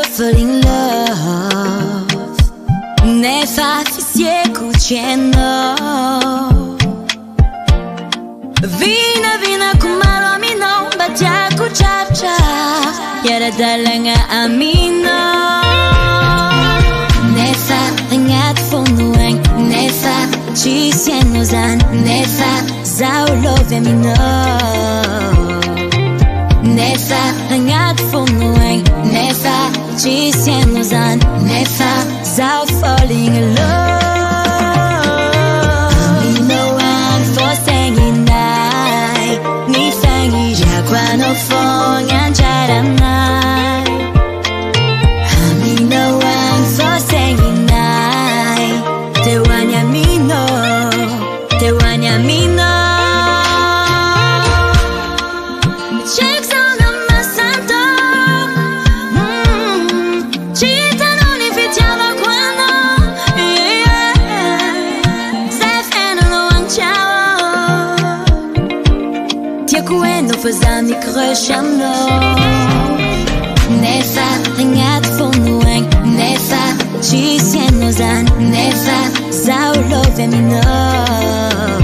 still fall in love. Nefa fisie kucheno. Vina vina kumaro amino batia kuchacha. Yara dalanga amino. Nefa ngat fonuang. Nefa chisyenozan. Nefa zau love amino. Nefa ngat fonuang. Nefa chisyenozan. Nefa zau falling in love. No phone and chat at night. I'm no one for saying night. Te wanya mino, te wanya mino. Checks on my santo. Chita non invitiamo quando. Se feno lo ciao. Ti acquendo fazami crescendo. Nefa ngat fonuang. Nefa chisyenozan. Nefa zau love me no.